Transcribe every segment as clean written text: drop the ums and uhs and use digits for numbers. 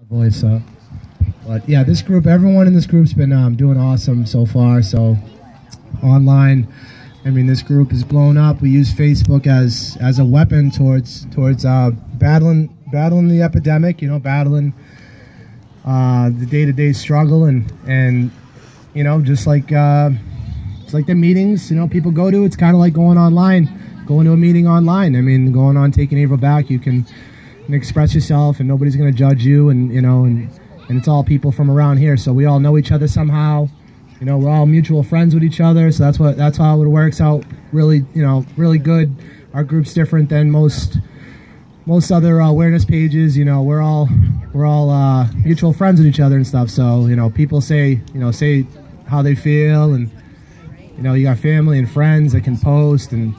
voice up. But yeah, this group, everyone in this group's been doing awesome so far. So online, I mean, this group is blown up. We use Facebook as a weapon towards battling the epidemic. You know, battling the day-to-day struggle and you know, just like it's like the meetings, you know, people go to. It's kind of like going to a meeting online. I mean, going on Taking Haverhill Back, you can express yourself, and nobody's going to judge you, and you know, and it's all people from around here, so we all know each other somehow. You know, we're all mutual friends with each other, so that's how it works out. Really, you know, really good. Our group's different than most other awareness pages. You know, we're all mutual friends with each other and stuff. So you know, people say how they feel, and you know, you got family and friends that can post, and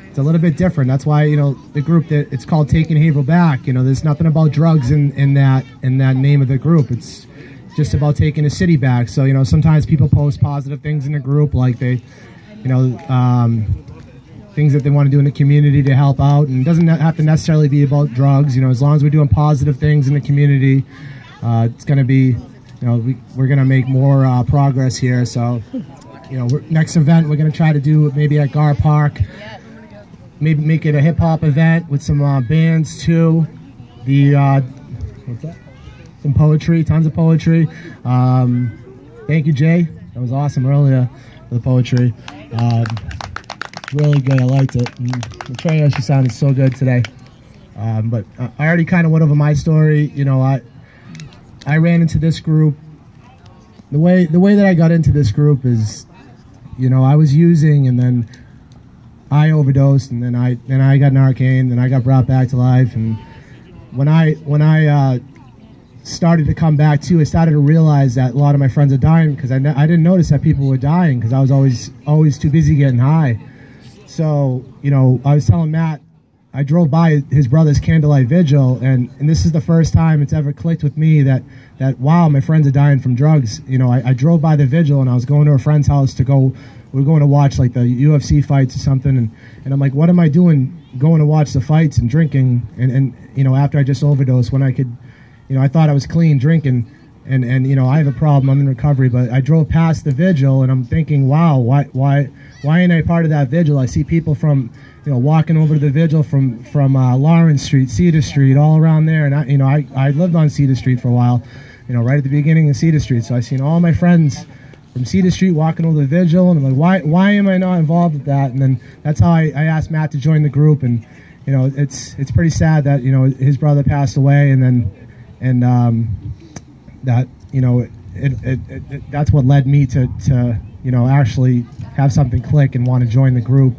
it's a little bit different. That's why, you know, the group, that it's called Taking Haverhill Back. You know, there's nothing about drugs in that name of the group. It's just about taking the city back. So you know, sometimes people post positive things in the group, like they, you know, things that they want to do in the community to help out, and it doesn't have to necessarily be about drugs. You know, as long as we're doing positive things in the community, it's going to be, you know, we're going to make more progress here. So, you know, next event we're going to try to do maybe at Gar Park. Maybe make it a hip-hop event with some bands too. What's that? Some poetry, tons of poetry. Thank you, Jay. That was awesome earlier, the poetry. Really good, I liked it. And the trainer, she sounded so good today. But I already kind of went over my story. You know, I ran into this group. The way that I got into this group is, you know, I was using, and then I overdosed, and then I got Narcan, then I got brought back to life. And when I started to come back too, I started to realize that a lot of my friends are dying, because I didn't notice that people were dying, because I was always too busy getting high. So, you know, I was telling Matt, I drove by his brother's candlelight vigil, and this is the first time it's ever clicked with me that wow, my friends are dying from drugs. You know, I drove by the vigil, and I was going to a friend's house to go. We were going to watch like the UFC fights or something, and I'm like, what am I doing going to watch the fights and drinking, and you know, after I just overdosed, when I could, you know, I thought I was clean drinking, and you know, I have a problem, I'm in recovery, but I drove past the vigil, and I'm thinking, wow, why ain't I part of that vigil? I see people from, you know, walking over to the vigil from Lawrence Street, Cedar Street, all around there, and I lived on Cedar Street for a while, you know, right at the beginning of Cedar Street, so I seen all my friends from Cedar Street walking over the vigil, and I'm like, why am I not involved with that? And then that's how I asked Matt to join the group, and you know, it's pretty sad that, you know, his brother passed away, and that, you know, that's what led me to you know, actually have something click and want to join the group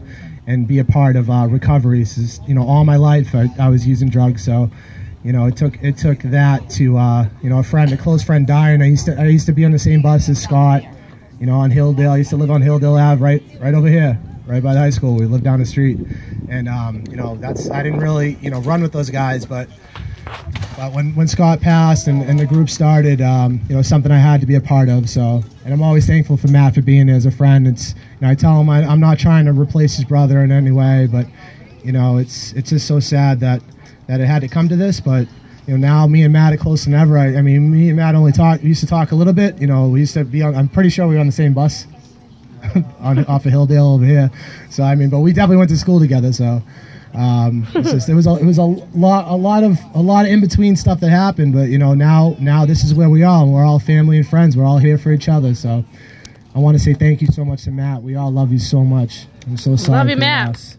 and be a part of recovery. This is, you know, all my life I was using drugs, so you know, it took that to you know, a close friend dying. I used to be on the same bus as Scott, you know, on Hilldale. I used to live on Hilldale Ave, right over here, right by the high school. We lived down the street, and you know, I didn't really, you know, run with those guys, but when Scott passed and the group started, you know, something I had to be a part of. So, and I'm always thankful for Matt for being there as a friend. It's, you know, I tell him I'm not trying to replace his brother in any way, but you know, it's just so sad that it had to come to this. But you know, now me and Matt are closer than ever. I mean, me and Matt we used to talk a little bit. You know, we used to be on, I'm pretty sure we were on the same bus off of Hilldale over here. So I mean, but we definitely went to school together. So it's just, it was a lot of in between stuff that happened. But you know, now this is where we are, and we're all family and friends. We're all here for each other. So I want to say thank you so much to Matt. We all love you so much. I'm so sorry. Love you, Matt.